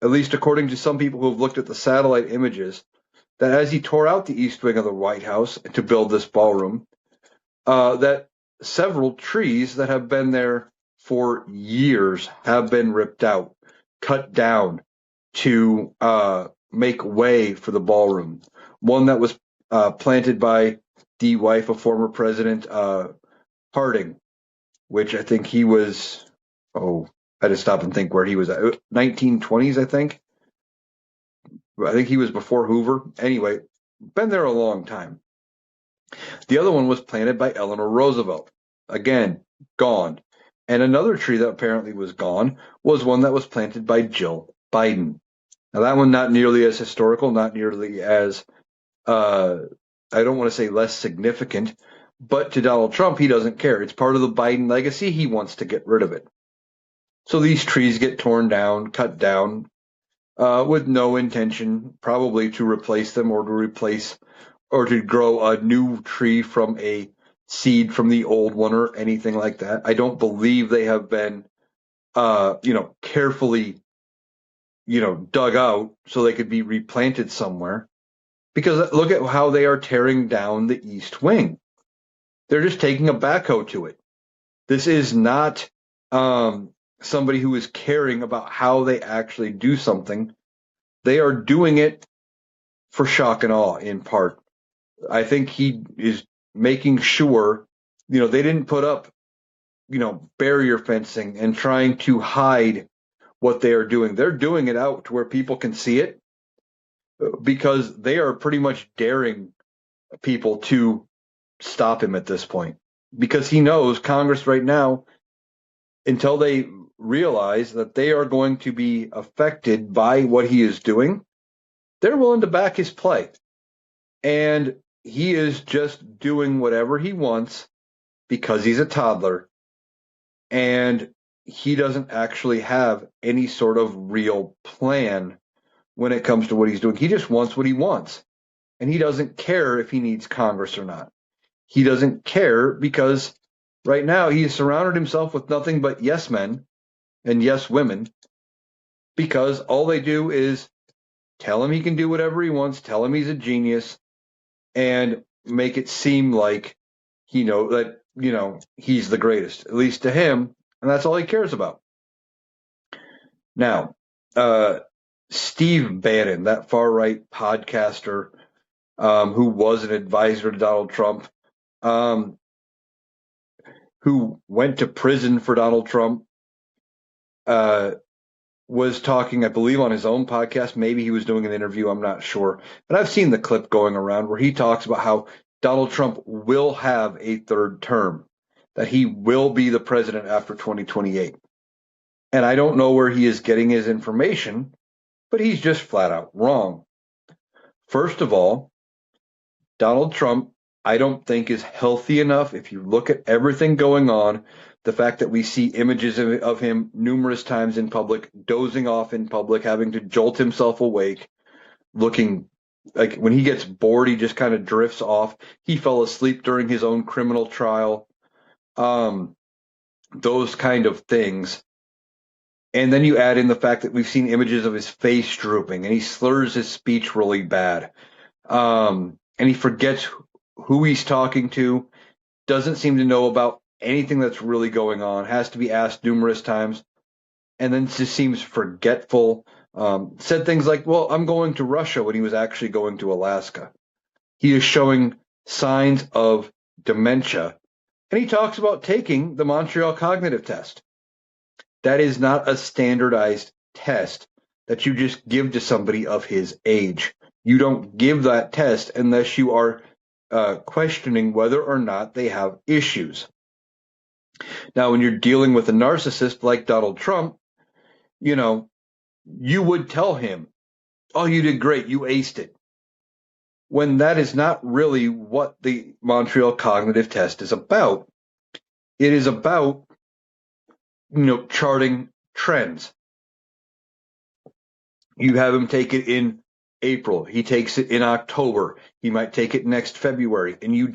B: at least according to some people who have looked at the satellite images, that as he tore out the East Wing of the White House to build this ballroom, that several trees that have been there for years have been ripped out, cut down to make way for the ballroom. One that was planted by the wife of former President Harding, which I think he was, I had to stop and think where he was at, 1920s, I think. I think he was before Hoover. Anyway, been there a long time. The other one was planted by Eleanor Roosevelt. Again, gone. And another tree that apparently was gone was one that was planted by Jill Biden. Now, that one not nearly as historical, not nearly as, I don't want to say less significant, but to Donald Trump, he doesn't care. It's part of the Biden legacy. He wants to get rid of it. So these trees get torn down, cut down, with no intention probably to replace them or to grow a new tree from a seed from the old one or anything like that. I don't believe they have been, carefully, dug out so they could be replanted somewhere. Because look at how they are tearing down the East Wing. They're just taking a backhoe to it. This is not somebody who is caring about how they actually do something. They are doing it for shock and awe, in part. I think he is making sure, they didn't put up, barrier fencing and trying to hide what they are doing. They're doing it out to where people can see it, because they are pretty much daring people to stop him at this point, because he knows Congress right now, until they realize that they are going to be affected by what he is doing, they're willing to back his play. And he is just doing whatever he wants because he's a toddler, and he doesn't actually have any sort of real plan when it comes to what he's doing. He just wants what he wants, and he doesn't care if he needs Congress or not. He doesn't care because right now he has surrounded himself with nothing but yes men and yes women, because all they do is tell him he can do whatever he wants, tell him he's a genius, and make it seem like he's the greatest, at least to him, and that's all he cares about. Now, Steve Bannon, that far-right podcaster who was an advisor to Donald Trump, who went to prison for Donald Trump, was talking, I believe, on his own podcast. Maybe he was doing an interview, I'm not sure. But I've seen the clip going around where he talks about how Donald Trump will have a third term, that he will be the president after 2028. And I don't know where he is getting his information, but he's just flat out wrong. First of all, Donald Trump I don't think is healthy enough. If you look at everything going on, the fact that we see images of him numerous times in public, dozing off in public, having to jolt himself awake, looking like when he gets bored, he just kind of drifts off. He fell asleep during his own criminal trial. Those kind of things. And then you add in the fact that we've seen images of his face drooping and he slurs his speech really bad. And he forgets who he's talking to, doesn't seem to know about anything that's really going on, has to be asked numerous times, and then just seems forgetful. Said things like, well, I'm going to Russia when he was actually going to Alaska. He is showing signs of dementia. And he talks about taking the Montreal Cognitive Test. That is not a standardized test that you just give to somebody of his age. You don't give that test unless you are questioning whether or not they have issues. Now, when you're dealing with a narcissist like Donald Trump, you would tell him, oh, you did great, you aced it. When that is not really what the Montreal Cognitive Test is about. It is about, charting trends. You have him take it in April. He takes it in October. He might take it next February. And you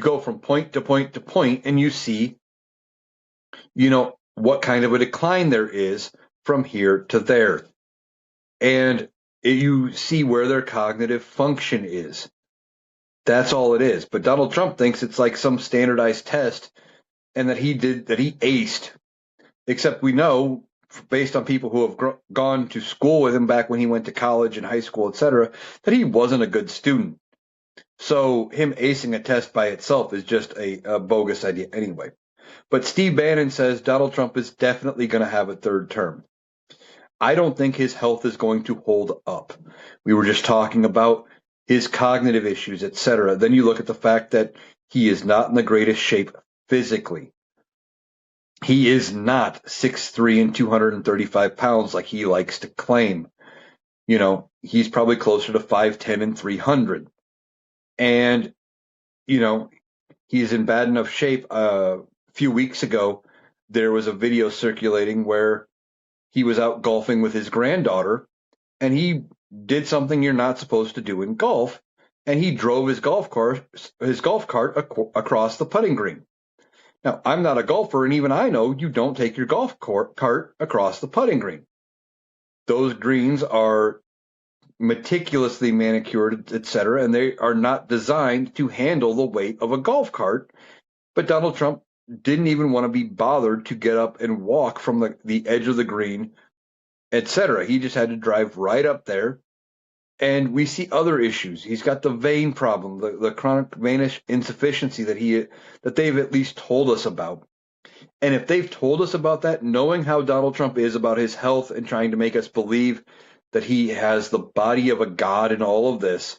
B: go from point to point to point and you see, what kind of a decline there is from here to there. And you see where their cognitive function is. That's all it is. But Donald Trump thinks it's like some standardized test and that he aced. Except we know, based on people who have gone to school with him back when he went to college and high school, etc., that he wasn't a good student. So him acing a test by itself is just a bogus idea anyway. But Steve Bannon says Donald Trump is definitely going to have a third term. I don't think his health is going to hold up. We were just talking about his cognitive issues, etc. Then you look at the fact that he is not in the greatest shape physically. He is not 6'3" and 235 pounds like he likes to claim. He's probably closer to 5'10" and 300. And, he's in bad enough shape. A few weeks ago, there was a video circulating where he was out golfing with his granddaughter, and he did something you're not supposed to do in golf, and he drove his golf cart across the putting green. Now, I'm not a golfer, and even I know you don't take your golf cart across the putting green. Those greens are meticulously manicured, etc., and they are not designed to handle the weight of a golf cart. But Donald Trump didn't even want to be bothered to get up and walk from the edge of the green, etc. He just had to drive right up there. And we see other issues. He's got the vein problem, the chronic venous insufficiency that they've at least told us about. And if they've told us about that, knowing how Donald Trump is about his health and trying to make us believe that he has the body of a god in all of this,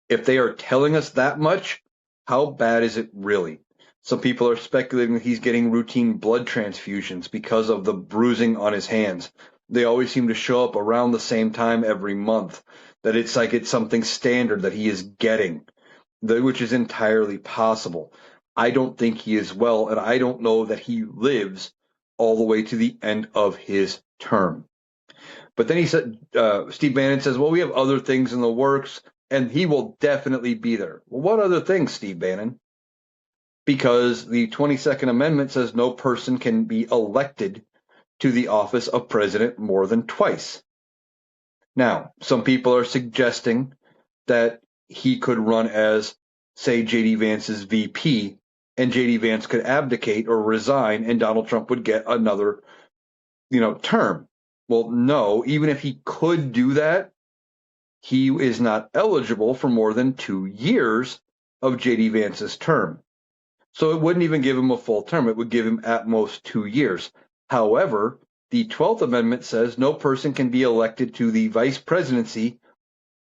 B: if they are telling us that much, how bad is it really? Some people are speculating that he's getting routine blood transfusions because of the bruising on his hands. They always seem to show up around the same time every month, that it's like it's something standard that he is getting, which is entirely possible. I don't think he is well, and I don't know that he lives all the way to the end of his term. But then he said, Steve Bannon says, well, we have other things in the works, and he will definitely be there. Well, what other things, Steve Bannon? Because the 22nd Amendment says no person can be elected to the office of president more than twice. Now, some people are suggesting that he could run as, say, J.D. Vance's VP, and J.D. Vance could abdicate or resign, and Donald Trump would get another, term. Well, no, even if he could do that, he is not eligible for more than 2 years of J.D. Vance's term. So it wouldn't even give him a full term. It would give him at most 2 years. However, the 12th Amendment says no person can be elected to the vice presidency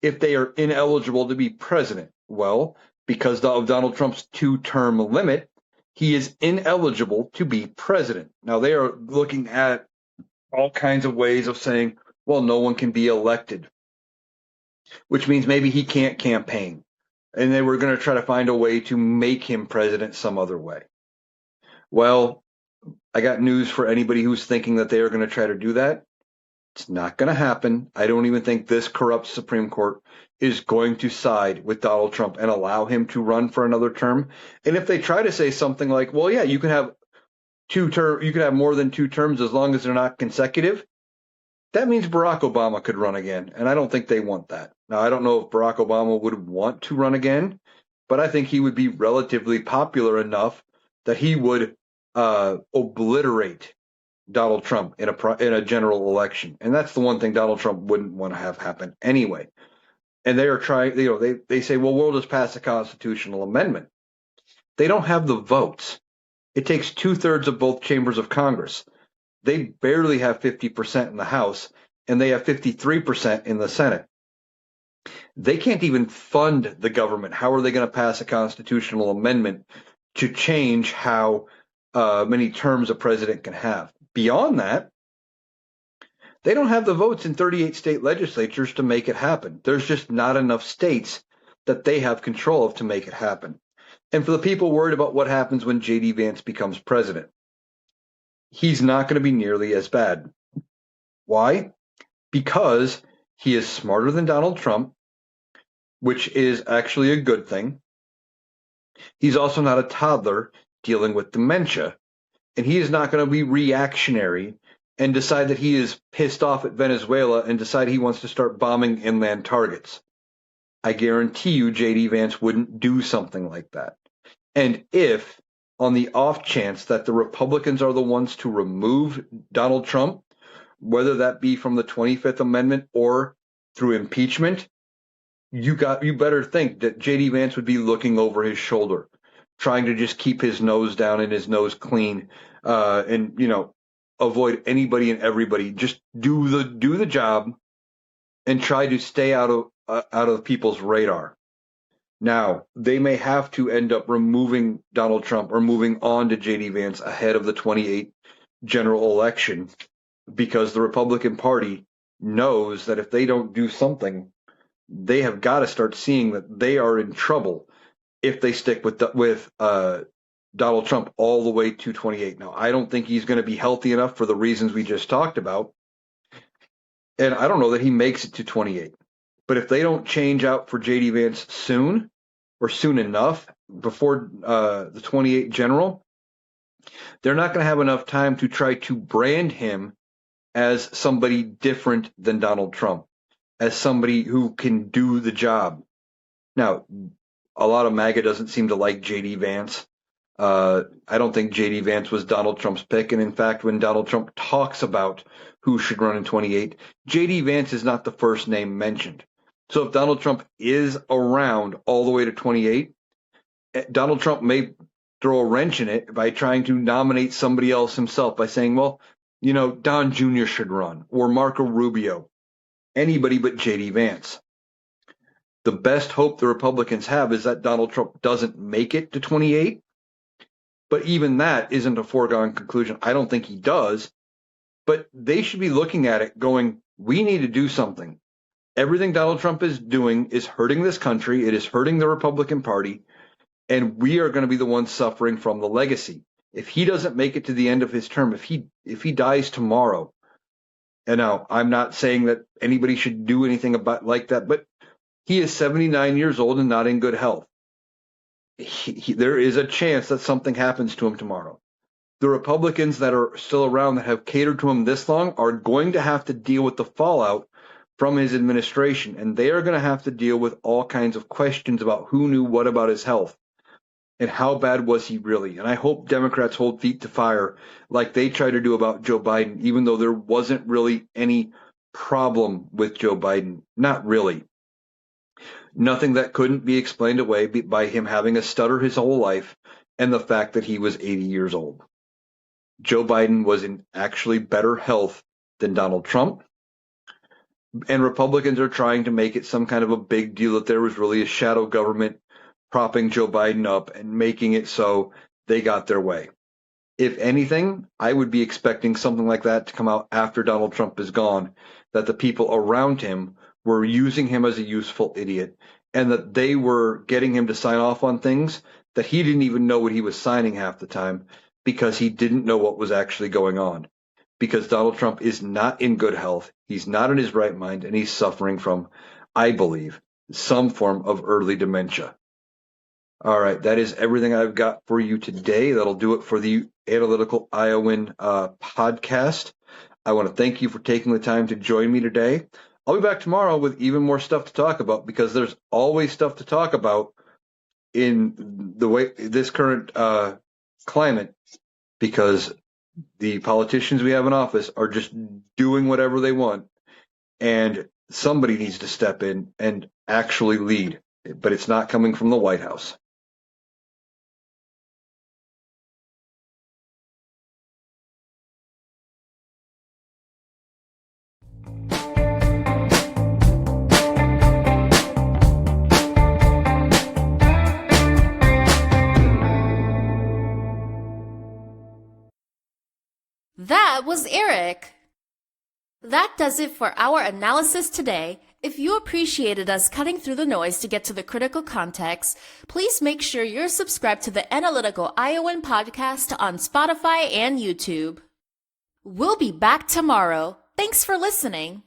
B: if they are ineligible to be president. Well, because of Donald Trump's 2-term limit, he is ineligible to be president. Now, they are looking at all kinds of ways of saying, well, no one can be elected, which means maybe he can't campaign. and they were going to try to find a way to make him president some other way. Well, I got news for anybody who's thinking that they are going to try to do that. It's not going to happen. I don't even think this corrupt Supreme Court is going to side with Donald Trump and allow him to run for another term. And if they try to say something like, well, yeah, you can have you can have more than 2 terms as long as they're not consecutive, that means Barack Obama could run again. And I don't think they want that. Now, I don't know if Barack Obama would want to run again, but I think he would be relatively popular enough that he would obliterate Donald Trump in a general election. And that's the one thing Donald Trump wouldn't want to have happen anyway. And they are trying, they say, well, we'll just pass a constitutional amendment. They don't have the votes. It takes 2/3 of both chambers of Congress. They barely have 50% in the House, and they have 53% in the Senate. They can't even fund the government. How are they going to pass a constitutional amendment to change how many terms a president can have? Beyond that, they don't have the votes in 38 state legislatures to make it happen. There's just not enough states that they have control of to make it happen. And for the people worried about what happens when J.D. Vance becomes president, he's not going to be nearly as bad. Why? Because he is smarter than Donald Trump, which is actually a good thing. He's also not a toddler dealing with dementia, and he is not going to be reactionary and decide that he is pissed off at Venezuela and decide he wants to start bombing inland targets. I guarantee you J.D. Vance wouldn't do something like that. And if, on the off chance that the Republicans are the ones to remove Donald Trump, whether that be from the 25th Amendment or through impeachment, you better think that J.D. Vance would be looking over his shoulder, trying to just keep his nose down and his nose clean, and avoid anybody and everybody. Just do the job and try to stay out of people's radar. Now, they may have to end up removing Donald Trump or moving on to J.D. Vance ahead of the 28 general election, because the Republican Party knows that if they don't do something, they have got to start seeing that they are in trouble if they stick with Donald Trump all the way to 28. Now, I don't think he's going to be healthy enough for the reasons we just talked about, and I don't know that he makes it to 28. But if they don't change out for J.D. Vance soon, or soon enough before the 28 general, they're not going to have enough time to try to brand him as somebody different than Donald Trump, as somebody who can do the job. Now, a lot of MAGA doesn't seem to like J.D. Vance. I don't think J.D. Vance was Donald Trump's pick. And in fact, when Donald Trump talks about who should run in 28, J.D. Vance is not the first name mentioned. So if Donald Trump is around all the way to 28, Donald Trump may throw a wrench in it by trying to nominate somebody else himself by saying, well, Don Jr. should run, or Marco Rubio, anybody but J.D. Vance. The best hope the Republicans have is that Donald Trump doesn't make it to 28. But even that isn't a foregone conclusion. I don't think he does. But they should be looking at it going, we need to do something. Everything Donald Trump is doing is hurting this country. It is hurting the Republican Party. And we are going to be the ones suffering from the legacy. If he doesn't make it to the end of his term, if he dies tomorrow, and now I'm not saying that anybody should do anything like that, but he is 79 years old and not in good health. There is a chance that something happens to him tomorrow. The Republicans that are still around that have catered to him this long are going to have to deal with the fallout from his administration, and they are going to have to deal with all kinds of questions about who knew what about his health and how bad was he really. And I hope Democrats hold feet to fire like they try to do about Joe Biden, even though there wasn't really any problem with Joe Biden. Not really. Nothing that couldn't be explained away by him having a stutter his whole life and the fact that he was 80 years old. Joe Biden was in actually better health than Donald Trump. And Republicans are trying to make it some kind of a big deal that there was really a shadow government propping Joe Biden up and making it so they got their way. If anything, I would be expecting something like that to come out after Donald Trump is gone, that the people around him were using him as a useful idiot and that they were getting him to sign off on things that he didn't even know what he was signing half the time because he didn't know what was actually going on. Because Donald Trump is not in good health. He's not in his right mind, and he's suffering from, I believe, some form of early dementia. All right, that is everything I've got for you today. That'll do it for the Analytical Iowan podcast. I want to thank you for taking the time to join me today. I'll be back tomorrow with even more stuff to talk about because there's always stuff to talk about in the way this current climate, because the politicians we have in office are just doing whatever they want, and somebody needs to step in and actually lead, but it's not coming from the White House.
A: That was Eric. That does it for our analysis today. If you appreciated us cutting through the noise to get to the critical context, please make sure you're subscribed to the Analytical Iowan podcast on Spotify and YouTube. We'll be back tomorrow. Thanks for listening.